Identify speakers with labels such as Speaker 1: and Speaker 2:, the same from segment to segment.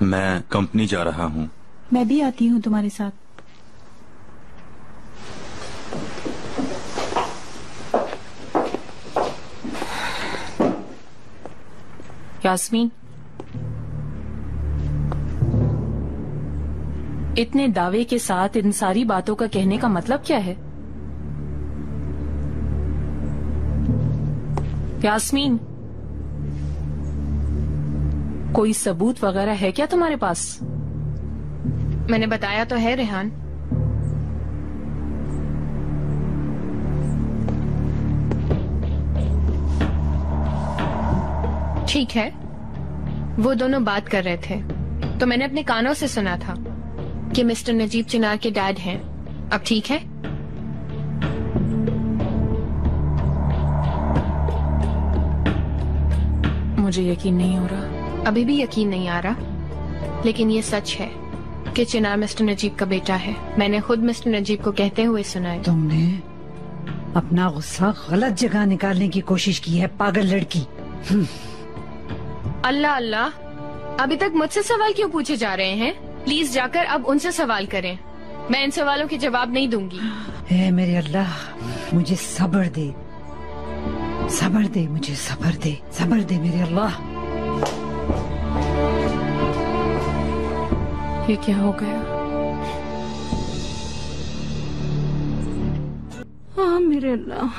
Speaker 1: मैं कंपनी जा रहा हूँ।
Speaker 2: मैं भी आती हूँ तुम्हारे साथ।
Speaker 3: यास्मीन, इतने दावे के साथ इन सारी बातों का कहने का मतलब क्या है? यास्मीन, कोई सबूत वगैरह है क्या तुम्हारे पास?
Speaker 4: मैंने बताया तो है रेहान। ठीक है, वो दोनों बात कर रहे थे तो मैंने अपने कानों से सुना था कि मिस्टर नजीब चिनार के डैड हैं। अब ठीक है?
Speaker 3: मुझे यकीन नहीं हो रहा।
Speaker 4: अभी भी यकीन नहीं आ रहा, लेकिन ये सच है कि चिनार मिस्टर नजीब का बेटा है। मैंने खुद मिस्टर नजीब को कहते हुए सुना है।
Speaker 5: तुमने अपना गुस्सा गलत जगह निकालने की कोशिश की है, पागल लड़की।
Speaker 4: अल्लाह अल्लाह, अभी तक मुझसे सवाल क्यों पूछे जा रहे हैं? प्लीज जाकर अब उनसे सवाल करें। मैं इन सवालों के जवाब नहीं दूंगी।
Speaker 5: ए मेरे अल्लाह, मुझे सब्र दे, सब्र दे, मुझे सब्र दे, सब्र दे मेरे अल्लाह।
Speaker 3: ये क्या हो गया?
Speaker 6: हाँ मेरे अल्लाह,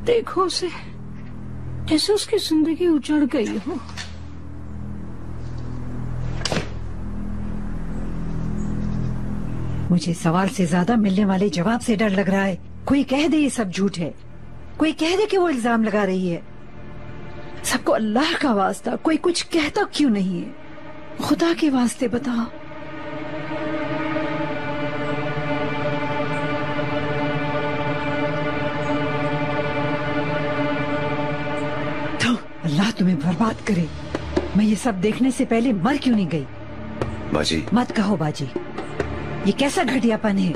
Speaker 6: देखो उसे, जैसे उसकी जिंदगी उजड़ गई हो।
Speaker 5: मुझे सवाल से ज्यादा मिलने वाले जवाब से डर लग रहा है। कोई कह दे ये सब झूठ है, कोई कह दे कि वो इल्जाम लगा रही है। सबको अल्लाह का वास्ता कोई कुछ कहता क्यों नहीं है? खुदा के वास्ते बताओ। तो अल्लाह तुम्हें बर्बाद करे। मैं ये सब देखने से पहले मर क्यों नहीं गई?
Speaker 7: बाजी,
Speaker 5: मत कहो बाजी, ये कैसा घटियापन है?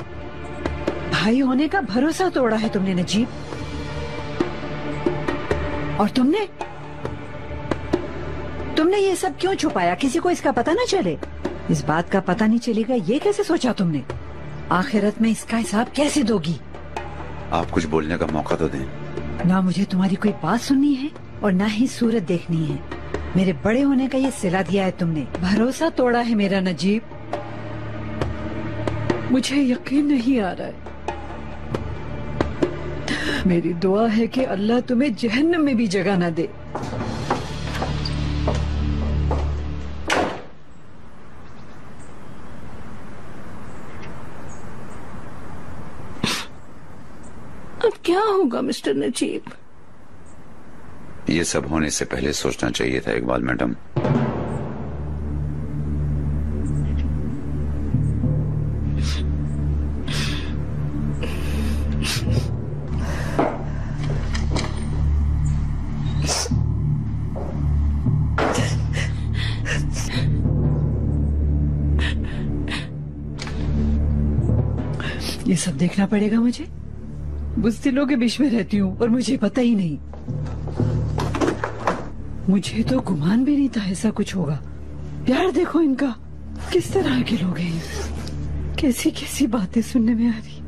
Speaker 5: भाई होने का भरोसा तोड़ा है तुमने नजीब। और तुमने ये सब क्यों छुपाया? किसी को इसका पता ना चले। इस बात का पता नहीं चलेगा ये कैसे सोचा तुमने? आखिरत में इसका हिसाब कैसे दोगी?
Speaker 7: आप कुछ बोलने का मौका तो दें।
Speaker 5: ना मुझे तुम्हारी कोई बात सुननी है और ना ही सूरत देखनी है। मेरे बड़े होने का ये सिला दिया है तुमने, भरोसा तोड़ा है मेरा नजीब। मुझे यकीन नहीं आ रहा है। मेरी दुआ है कि अल्लाह तुम्हें जहन्नम में भी जगह न दे।
Speaker 6: अब क्या होगा मिस्टर नजीब?
Speaker 7: ये सब होने से पहले सोचना चाहिए था इकबाल मैडम।
Speaker 5: ये सब देखना पड़ेगा मुझे। बुज़दिलों के बीच में रहती हूँ और मुझे पता ही नहीं। मुझे तो गुमान भी नहीं था ऐसा कुछ होगा। प्यार देखो इनका, किस तरह के लोग हैं। कैसी कैसी बातें सुनने में आ रही।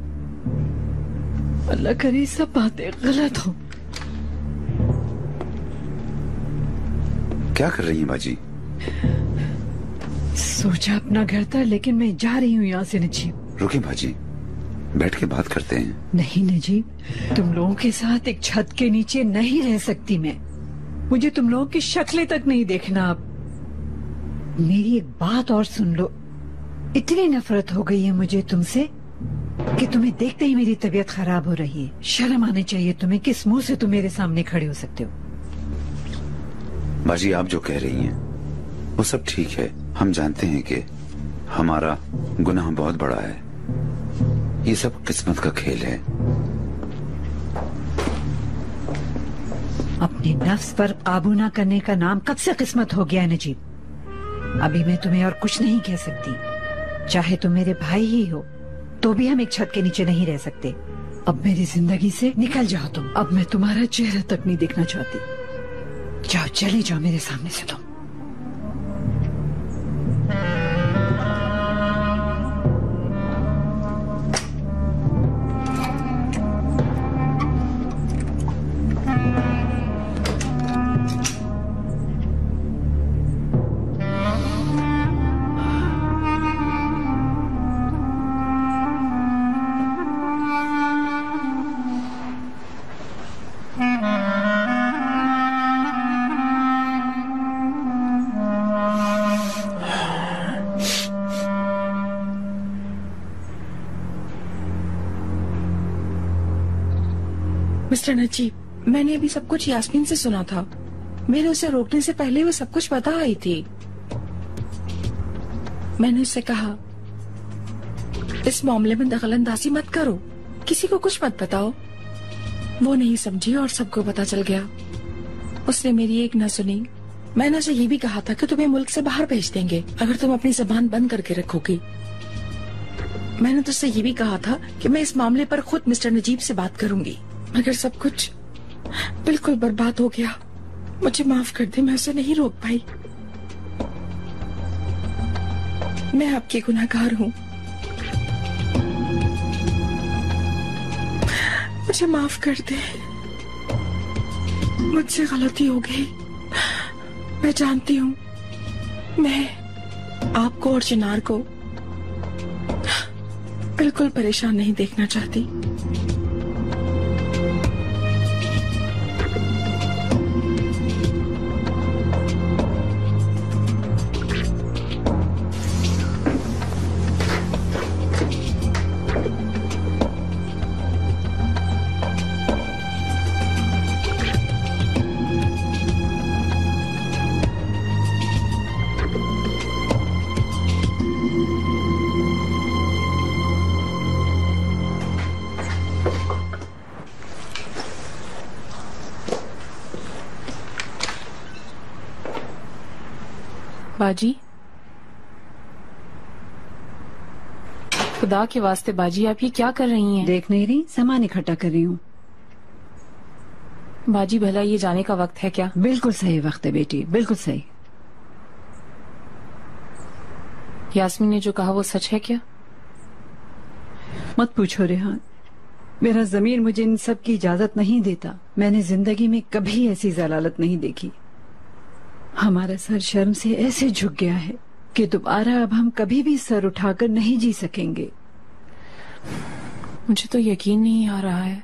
Speaker 5: अल्लाह करे सब बातें गलत हो।
Speaker 7: क्या कर रही हैं बाजी?
Speaker 5: सोचा अपना घर था, लेकिन मैं जा रही हूँ यहाँ से नजीब।
Speaker 7: रुकिए बाजी, बैठ के बात करते हैं।
Speaker 5: नहीं नजीब, तुम लोगों के साथ एक छत के नीचे नहीं रह सकती मैं। मुझे तुम लोगों की शक्लें तक नहीं देखना अब। मेरी एक बात और सुन लो, इतनी नफरत हो गई है मुझे तुमसे कि तुम्हें देखते ही मेरी तबीयत खराब हो रही है। शर्म आनी चाहिए तुम्हें। किस मुंह से तुम मेरे सामने खड़े हो सकते हो?
Speaker 7: बाजी, आप जो कह रही हैं वो सब ठीक है। हम जानते हैं कि हमारा गुनाह बहुत बड़ा है। ये सब किस्मत का खेल है।
Speaker 5: अपने नफ्स पर काबू ना करने का नाम कब से किस्मत हो गया है नजीब। अभी मैं तुम्हें और कुछ नहीं कह सकती। चाहे तुम मेरे भाई ही हो तो भी हम एक छत के नीचे नहीं रह सकते। अब मेरी जिंदगी से निकल जाओ तुम। अब मैं तुम्हारा चेहरा तक नहीं देखना चाहती। जाओ, चले जाओ मेरे सामने से तुम।
Speaker 8: मिस्टर नजीब, मैंने अभी सब कुछ यास्मीन से सुना था। मेरे उसे रोकने से पहले वो सब कुछ बता आई थी। मैंने उससे कहा, इस मामले में दखलंदाजी मत करो, किसी को कुछ मत बताओ। वो नहीं समझी और सबको पता चल गया। उसने मेरी एक न सुनी। मैंने उसे ये भी कहा था कि तुम्हें मुल्क से बाहर भेज देंगे अगर तुम अपनी जबान बंद करके रखोगी। मैंने तो उससे ये भी कहा था कि मैं इस मामले पर खुद मिस्टर नजीब से बात करूंगी, मगर सब कुछ बिल्कुल बर्बाद हो गया। मुझे माफ कर दे, मैं उसे नहीं रोक पाई। मैं आपकी गुनहगार हूँ, मुझे माफ कर दे। मुझसे गलती हो गई, मैं जानती हूँ। मैं आपको और चिनार को बिल्कुल परेशान नहीं देखना चाहती।
Speaker 3: बाजी, खुदा के वास्ते बाजी, आप ये क्या कर रही हैं?
Speaker 5: देख नहीं रही, सामान इकट्ठा कर रही हूँ।
Speaker 3: बाजी, भला ये जाने का वक्त है क्या?
Speaker 5: बिल्कुल सही वक्त है बेटी, बिल्कुल सही।
Speaker 3: यास्मीन ने जो कहा वो सच है क्या?
Speaker 5: मत पूछो रेहान, मेरा ज़मीर मुझे इन सब की इजाजत नहीं देता। मैंने जिंदगी में कभी ऐसी जलालत नहीं देखी। हमारा सर शर्म से ऐसे झुक गया है कि दोबारा अब हम कभी भी सर उठाकर नहीं जी सकेंगे।
Speaker 3: मुझे तो यकीन नहीं आ रहा है।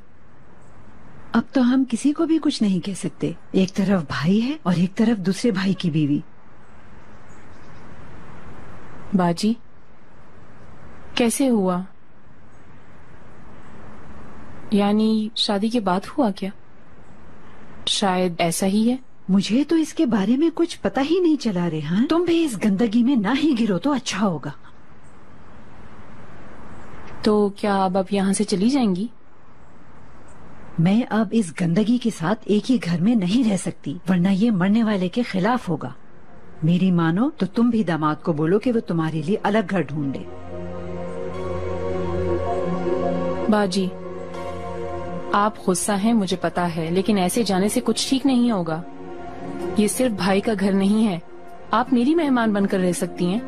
Speaker 5: अब तो हम किसी को भी कुछ नहीं कह सकते। एक तरफ भाई है और एक तरफ दूसरे भाई की बीवी।
Speaker 3: बाजी, कैसे हुआ? यानी शादी के बाद हुआ क्या? शायद ऐसा ही है।
Speaker 5: मुझे तो इसके बारे में कुछ पता ही नहीं चला रेहान। तुम भी इस गंदगी में ना ही गिरो तो अच्छा होगा।
Speaker 3: तो क्या अब यहाँ से चली जाएंगी?
Speaker 5: मैं अब इस गंदगी के साथ एक ही घर में नहीं रह सकती, वरना ये मरने वाले के खिलाफ होगा। मेरी मानो तो तुम भी दामाद को बोलो कि वो तुम्हारे लिए अलग घर ढूंढे।
Speaker 3: बाजी, आप गुस्सा हैं मुझे पता है, लेकिन ऐसे जाने से कुछ ठीक नहीं होगा। ये सिर्फ भाई का घर नहीं है, आप मेरी मेहमान बनकर रह सकती हैं।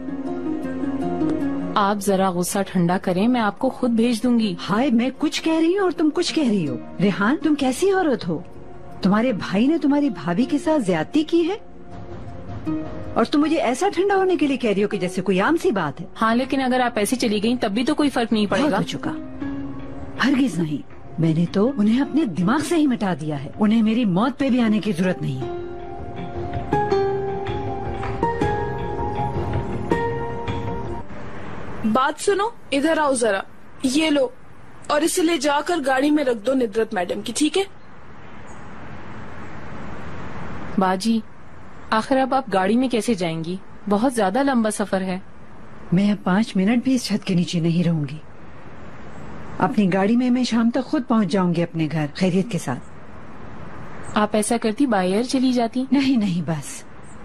Speaker 3: आप जरा गुस्सा ठंडा करें, मैं आपको खुद भेज दूंगी।
Speaker 5: हाय, मैं कुछ कह रही हूँ और तुम कुछ कह रही हो। रेहान, तुम कैसी औरत हो? तुम्हारे भाई ने तुम्हारी भाभी के साथ ज्यादती की है और तुम मुझे ऐसा ठंडा होने के लिए कह रही हो कि जैसे कोई आम सी बात है।
Speaker 3: हाँ, लेकिन अगर आप ऐसे चली गयी तब भी तो कोई फर्क नहीं पड़ेगा।
Speaker 5: हो चुका, हरगिज नहीं। मैंने तो उन्हें अपने दिमाग से ही मिटा दिया है। उन्हें मेरी मौत पे भी आने की जरूरत नहीं है।
Speaker 8: बात सुनो, इधर आओ जरा। ये लो, और इसे ले जाकर गाड़ी में रख दो निद्रत मैडम की, ठीक है?
Speaker 3: बाजी, आखिर अब आप गाड़ी में कैसे जाएंगी? बहुत ज्यादा लंबा सफर है।
Speaker 5: मैं अब 5 मिनट भी इस छत के नीचे नहीं रहूंगी। अपनी गाड़ी में मैं शाम तक खुद पहुंच जाऊंगी अपने घर खैरियत के साथ।
Speaker 3: आप ऐसा करती बाय एयर चली जाती।
Speaker 5: नहीं नहीं, बस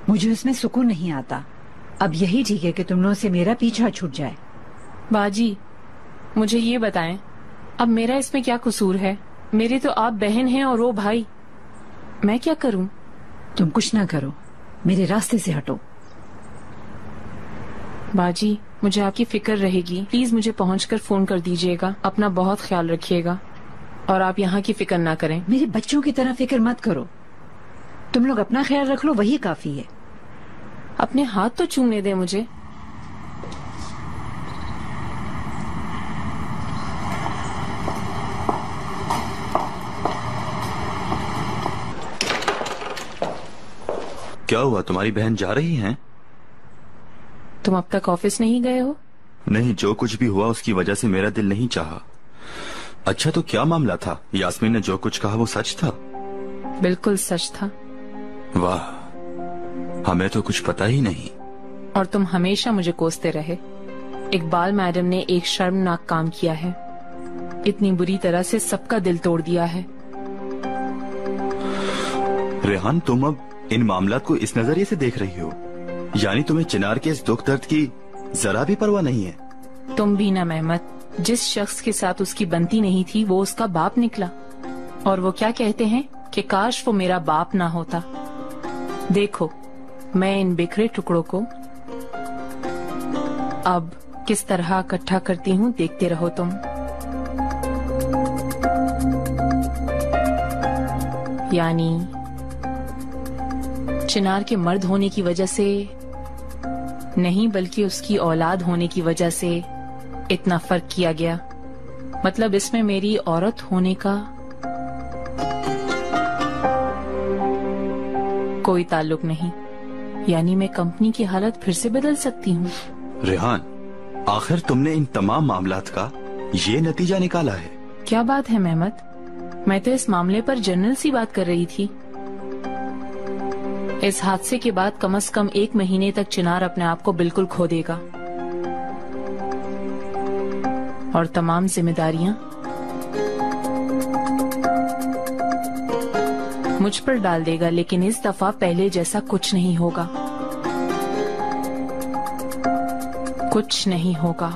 Speaker 5: मुझे उसमें सुकून नहीं आता। अब यही ठीक है कि तुम लोगों से मेरा पीछा छूट जाए।
Speaker 3: बाजी, मुझे ये बताएं, अब मेरा इसमें क्या कसूर है? मेरी तो आप बहन हैं और वो भाई। मैं क्या करूं?
Speaker 5: तुम कुछ ना करो, मेरे रास्ते से हटो।
Speaker 3: बाजी, मुझे आपकी फिक्र रहेगी। प्लीज मुझे पहुंचकर फोन कर दीजिएगा। अपना बहुत ख्याल रखिएगा और आप यहाँ की फिक्र ना करें।
Speaker 5: मेरे बच्चों की तरह फिक्र मत करो। तुम लोग अपना ख्याल रख लो, वही काफी है।
Speaker 3: अपने हाथ तो चूमने दे मुझे।
Speaker 1: क्या हुआ, तुम्हारी बहन जा रही हैं?
Speaker 3: तुम अब तक ऑफिस नहीं गए हो?
Speaker 1: नहीं, जो कुछ भी हुआ उसकी वजह से मेरा दिल नहीं चाहा। अच्छा, तो क्या मामला था? यास्मीन ने जो कुछ कहा वो सच था?
Speaker 3: बिल्कुल सच था।
Speaker 1: वाह, हमें तो कुछ पता ही नहीं।
Speaker 3: और तुम हमेशा मुझे कोसते रहे। इकबाल मैडम ने एक शर्मनाक काम किया है, इतनी बुरी तरह से सबका दिल तोड़ दिया है।
Speaker 1: रेहान, तुम अब इन मामलात को इस नजरिए से देख रही हो, यानी तुम्हें चिनार के इस दुख दर्द की जरा भी परवाह नहीं है?
Speaker 3: तुम भी ना मेहमत, जिस शख्स के साथ उसकी बनती नहीं थी वो उसका बाप निकला। और वो क्या कहते हैं कि काश वो मेरा बाप ना होता। देखो, मैं इन बिखरे टुकड़ों को अब किस तरह इकट्ठा करती हूँ, देखते रहो तुम। यानी चिनार के मर्द होने की वजह से नहीं, बल्कि उसकी औलाद होने की वजह से इतना फर्क किया गया। मतलब इसमें मेरी औरत होने का कोई ताल्लुक नहीं। यानी मैं कंपनी की हालत फिर से बदल सकती हूँ।
Speaker 1: रेहान, आखिर तुमने इन तमाम मामलात का ये नतीजा निकाला है?
Speaker 3: क्या बात है मेहमत, मैं तो इस मामले पर जनरल सी बात कर रही थी। इस हादसे के बाद कम से कम 1 महीने तक चिनार अपने आप को बिल्कुल खो देगा और तमाम जिम्मेदारियां मुझ पर डाल देगा। लेकिन इस दफा पहले जैसा कुछ नहीं होगा, कुछ नहीं होगा।